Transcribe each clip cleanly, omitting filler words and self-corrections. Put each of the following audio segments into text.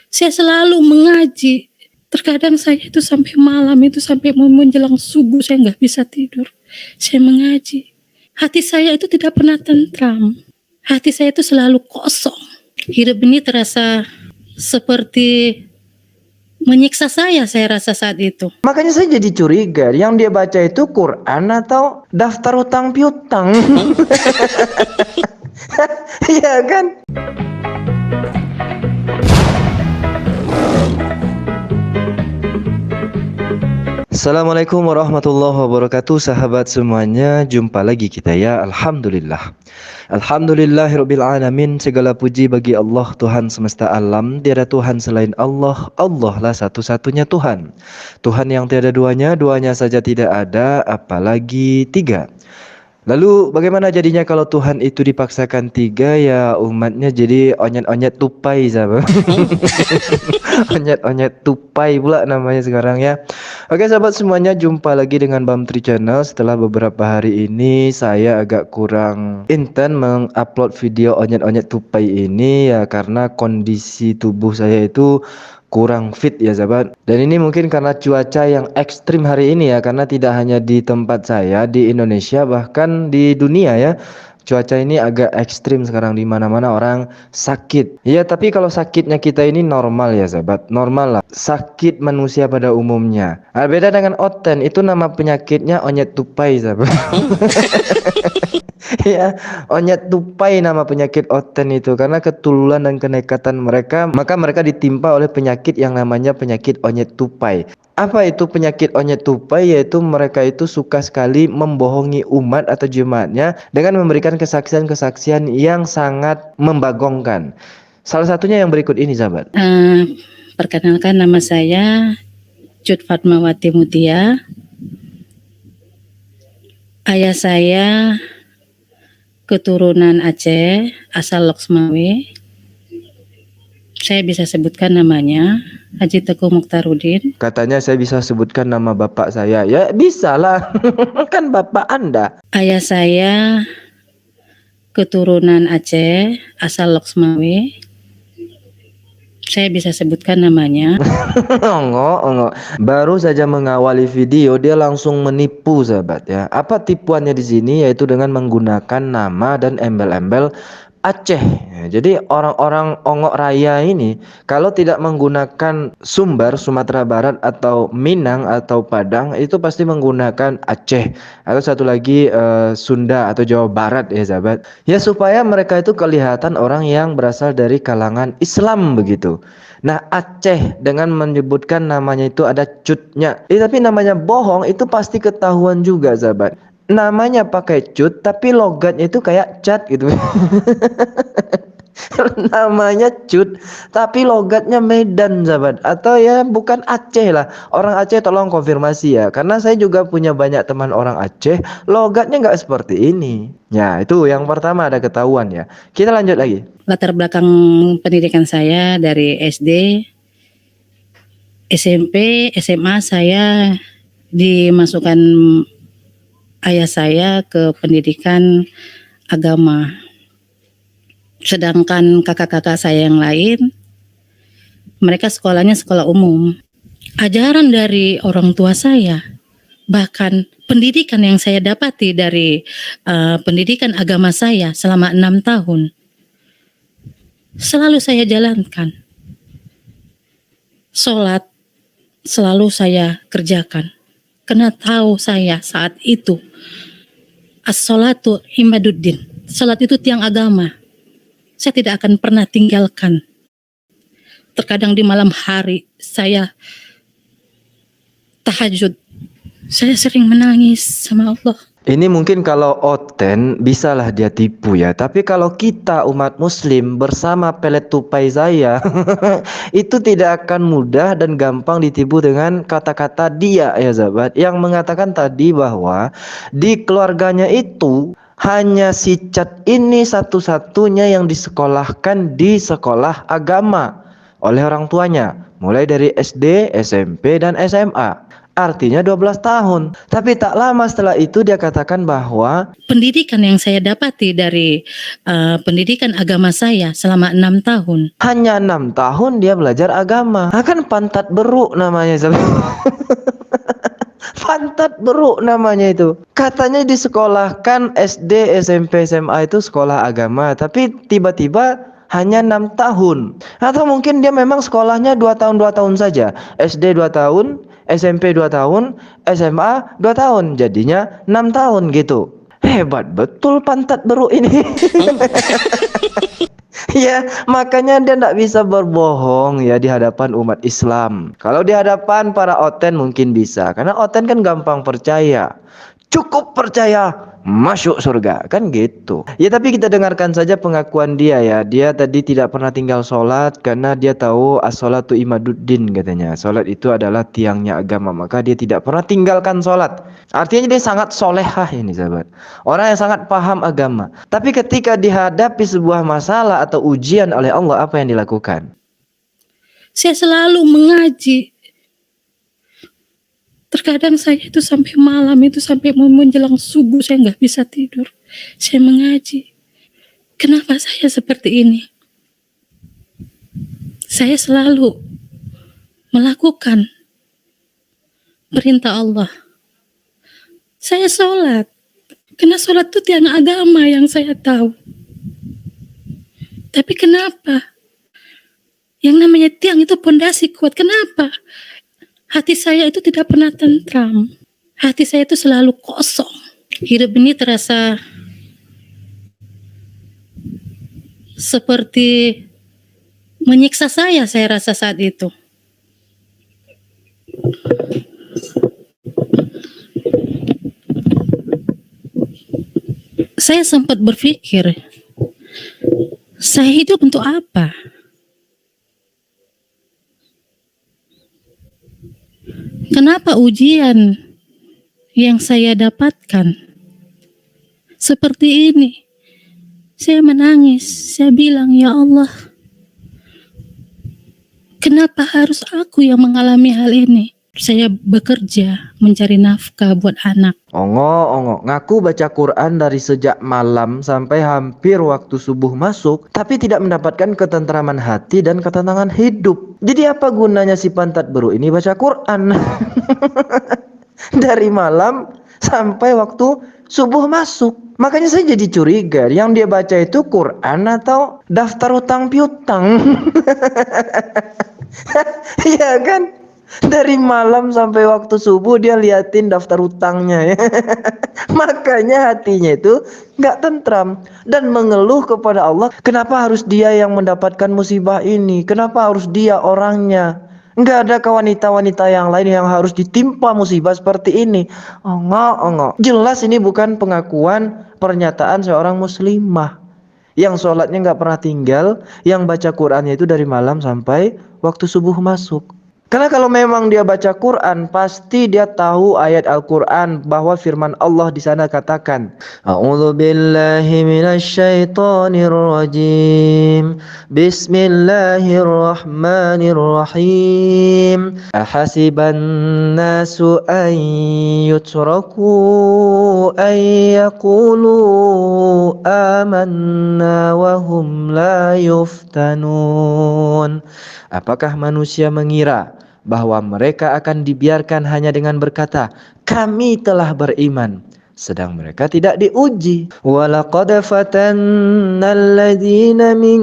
Saya selalu mengaji. Terkadang saya itu sampai malam itu sampai menjelang subuh saya nggak bisa tidur. Saya mengaji. Hati saya itu tidak pernah tentram. Hati saya itu selalu kosong. Hidup ini terasa seperti menyiksa saya rasa saat itu. Makanya saya jadi curiga, yang dia baca itu Quran atau daftar utang piutang? Iya kan? Assalamualaikum warahmatullahi wabarakatuh, sahabat semuanya. Jumpa lagi kita ya. Alhamdulillah. Alhamdulillahirabbil alamin. Segala puji bagi Allah, Tuhan semesta alam. Tiada Tuhan selain Allah. Allah lah satu-satunya Tuhan. Tuhan yang tiada duanya, duanya saja tidak ada, apalagi tiga. Lalu bagaimana jadinya kalau Tuhan itu dipaksakan tiga, ya umatnya jadi onyet-onyet tupai, sahabat. Onyet-onyet tupai pula namanya sekarang ya. Oke sahabat semuanya, jumpa lagi dengan Bam Tri Channel. Setelah beberapa hari ini saya agak kurang intent mengupload video onyet-onyet tupai ini ya, karena kondisi tubuh saya itu kurang fit ya sahabat. Dan ini mungkin karena cuaca yang ekstrim hari ini ya, karena tidak hanya di tempat saya di Indonesia, bahkan di dunia ya. Cuaca ini agak ekstrim sekarang, di mana-mana orang sakit. Ya, tapi kalau sakitnya kita ini normal ya, sahabat. Normal lah. Sakit manusia pada umumnya. Beda dengan oten, itu nama penyakitnya onyet tupai, sahabat. Ya, onyet tupai nama penyakit oten itu, karena ketululan dan kenekatan mereka, maka mereka ditimpa oleh penyakit yang namanya penyakit onyet tupai. Apa itu penyakit onyet tupai? Yaitu mereka itu suka sekali membohongi umat atau jemaatnya dengan memberikan kesaksian-kesaksian yang sangat membagongkan. Salah satunya yang berikut ini, sahabat. Perkenalkan, nama saya Cut Fatmawati Mutia. Ayah saya keturunan Aceh, asal Loksmawe. Saya bisa sebutkan namanya, Haji Teguh Mukhtarudin. Katanya saya bisa sebutkan nama bapak saya. Ya bisa lah. Kan bapak Anda. Ayah saya keturunan Aceh, asal Loksmawe. Saya bisa sebutkan namanya. Enggak. Baru saja mengawali video dia langsung menipu, sahabat ya. Apa tipuannya di sini? Yaitu dengan menggunakan nama dan embel-embel Aceh. Ya, jadi orang-orang Ongok Raya ini kalau tidak menggunakan Sumbar, Sumatera Barat atau Minang atau Padang, itu pasti menggunakan Aceh atau satu lagi Sunda atau Jawa Barat ya, sahabat. Ya, supaya mereka itu kelihatan orang yang berasal dari kalangan Islam begitu. Nah, Aceh dengan menyebutkan namanya itu ada cutnya. Tapi namanya bohong itu pasti ketahuan juga, sahabat. Namanya pakai cut tapi logatnya itu kayak cat gitu. Namanya cut tapi logatnya Medan, sahabat, atau ya bukan Aceh lah. Orang Aceh tolong konfirmasi ya, karena saya juga punya banyak teman orang Aceh, logatnya nggak seperti ini ya. Itu yang pertama, ada ketahuan ya. Kita lanjut lagi. Latar belakang pendidikan saya dari SD, SMP, SMA saya dimasukkan ayah saya ke pendidikan agama. Sedangkan kakak-kakak saya yang lain, mereka sekolahnya sekolah umum. Ajaran dari orang tua saya, bahkan pendidikan yang saya dapati dari pendidikan agama saya selama 6 tahun, selalu saya jalankan. Sholat selalu saya kerjakan. Karena tahu saya saat itu, as-sholatu imaduddin. Sholat itu tiang agama. Saya tidak akan pernah tinggalkan. Terkadang di malam hari saya tahajud. Saya sering menangis sama Allah. Ini mungkin kalau oten bisalah dia tipu ya. Tapi kalau kita umat muslim bersama pelet tupai saya itu tidak akan mudah dan gampang ditipu dengan kata-kata dia ya, sahabat, yang mengatakan tadi bahwa di keluarganya itu hanya si Cat ini satu-satunya yang disekolahkan di sekolah agama oleh orang tuanya, mulai dari SD, SMP, dan SMA. artinya 12 tahun. Tapi tak lama setelah itu dia katakan bahwa Pendidikan yang saya dapati dari pendidikan agama saya selama 6 tahun. hanya 6 tahun dia belajar agama. Kan pantat beruk namanya. Pantat beruk namanya itu. Katanya disekolahkan SD, SMP, SMA itu sekolah agama, tapi tiba-tiba hanya 6 tahun. Atau mungkin dia memang sekolahnya 2 tahun saja. SD 2 tahun, SMP 2 tahun, SMA 2 tahun. Jadinya 6 tahun gitu. Hebat betul pantat beruk ini. Ya, makanya dia tidak bisa berbohong ya di hadapan umat Islam. Kalau di hadapan para oten mungkin bisa, karena oten kan gampang percaya. Cukup percaya, masuk surga, kan gitu. Ya tapi kita dengarkan saja pengakuan dia ya. Dia tadi tidak pernah tinggal sholat karena dia tahu as-sholatu imaduddin katanya. Sholat itu adalah tiangnya agama, maka dia tidak pernah tinggalkan sholat. Artinya dia sangat solehah ini sahabat. Orang yang sangat paham agama. Tapi ketika dihadapi sebuah masalah atau ujian oleh Allah, apa yang dilakukan? Saya selalu mengaji. Terkadang saya itu sampai malam itu sampai menjelang subuh saya nggak bisa tidur. Saya mengaji. Kenapa saya seperti ini? Saya selalu melakukan perintah Allah. Saya sholat. Karena sholat itu tiang agama yang saya tahu. Tapi kenapa? Yang namanya tiang itu pondasi kuat. Kenapa? Hati saya itu tidak pernah tentram. Hati saya itu selalu kosong. Hidup ini terasa seperti menyiksa saya rasa saat itu. Saya sempat berpikir, saya hidup untuk apa? Kenapa ujian yang saya dapatkan seperti ini? Saya menangis, saya bilang, ya Allah, kenapa harus aku yang mengalami hal ini? Saya bekerja mencari nafkah buat anak. Ongo, ngaku baca Quran dari sejak malam sampai hampir waktu subuh masuk, tapi tidak mendapatkan ketentraman hati dan ketenangan hidup. Jadi apa gunanya si pantat beruk ini baca Quran? Dari malam sampai waktu subuh masuk. Makanya saya jadi curiga, yang dia baca itu Quran atau daftar utang piutang? Iya kan? Dari malam sampai waktu subuh dia liatin daftar utangnya ya. Makanya hatinya itu nggak tentram dan mengeluh kepada Allah. Kenapa harus dia yang mendapatkan musibah ini? Kenapa harus dia orangnya? Nggak ada wanita-wanita yang lain yang harus ditimpa musibah seperti ini. Ongo. Jelas ini bukan pengakuan pernyataan seorang muslimah yang sholatnya nggak pernah tinggal, yang baca Qurannya itu dari malam sampai waktu subuh masuk. Karena kalau memang dia baca Quran, pasti dia tahu ayat Al-Quran bahwa firman Allah di sana katakan, A'udzu billahi minasyaitonir rajim. Bismillahirrahmanirrahim. Ahasiban nasu an yutraku an yaqulu amanna wa hum la yuftanun. Apakah manusia mengira bahwa mereka akan dibiarkan hanya dengan berkata, kami telah beriman, sedang mereka tidak diuji. Walaqad fatanna alladhina min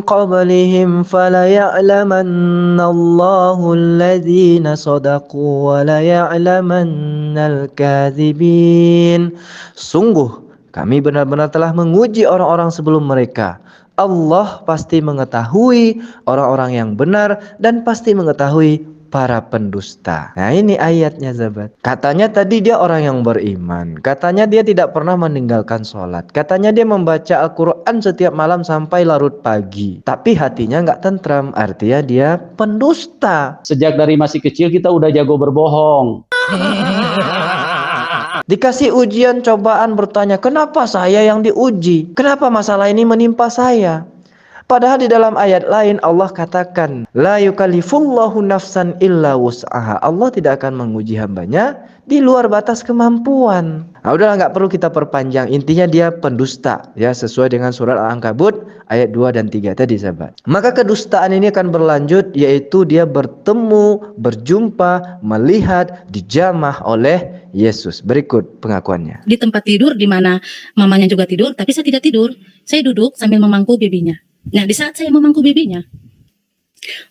qablihim falaya'lamanna Allahu alladhina sadaqu wa laya'lamanna al-kadhibin. Sungguh kami benar-benar telah menguji orang-orang sebelum mereka. Allah pasti mengetahui orang-orang yang benar dan pasti mengetahui para pendusta. Nah ini ayatnya sahabat. Katanya tadi dia orang yang beriman. Katanya dia tidak pernah meninggalkan sholat. Katanya dia membaca Al-Quran setiap malam sampai larut pagi. Tapi hatinya nggak tentram. Artinya dia pendusta. Sejak dari masih kecil kita udah jago berbohong. Dikasih ujian cobaan bertanya, kenapa saya yang diuji? Kenapa masalah ini menimpa saya? Padahal di dalam ayat lain Allah katakan, la yukallifullahu nafsan illa wus'aha. Allah tidak akan menguji hambanya di luar batas kemampuan. Nah, udahlah, nggak perlu kita perpanjang. Intinya dia pendusta, ya, sesuai dengan surat Al-Ankabut ayat 2 dan 3 tadi, sahabat. Maka kedustaan ini akan berlanjut, yaitu dia bertemu, berjumpa, melihat, dijamah oleh Yesus. Berikut pengakuannya. Di tempat tidur di mana mamanya juga tidur, tapi saya tidak tidur. Saya duduk sambil memangku bebinya. Nah, di saat saya memangku bebinya,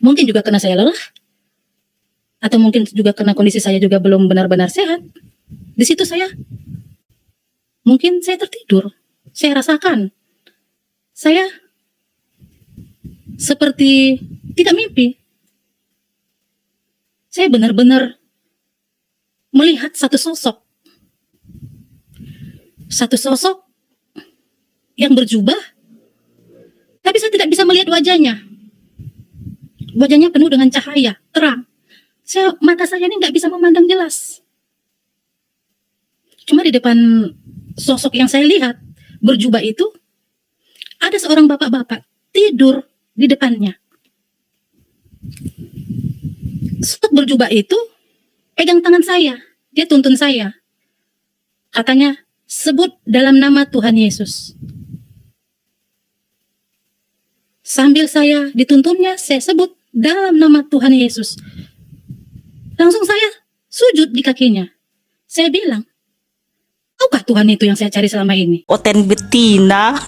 mungkin juga karena saya lelah, atau mungkin juga karena kondisi saya juga belum benar-benar sehat. Di situ mungkin saya tertidur. Saya rasakan saya seperti tidak mimpi. Saya benar-benar melihat satu sosok yang berjubah, tapi saya tidak bisa melihat wajahnya. Wajahnya penuh dengan cahaya terang. Mata saya ini nggak bisa memandang jelas. Cuma di depan sosok yang saya lihat berjubah itu, ada seorang bapak-bapak tidur di depannya. Sosok berjubah itu pegang tangan saya, dia tuntun saya. Katanya, sebut dalam nama Tuhan Yesus. Sambil saya dituntunnya, saya sebut dalam nama Tuhan Yesus. Langsung saya sujud di kakinya. Saya bilang, "Tahukah Tuhan itu yang saya cari selama ini?" Oten betina.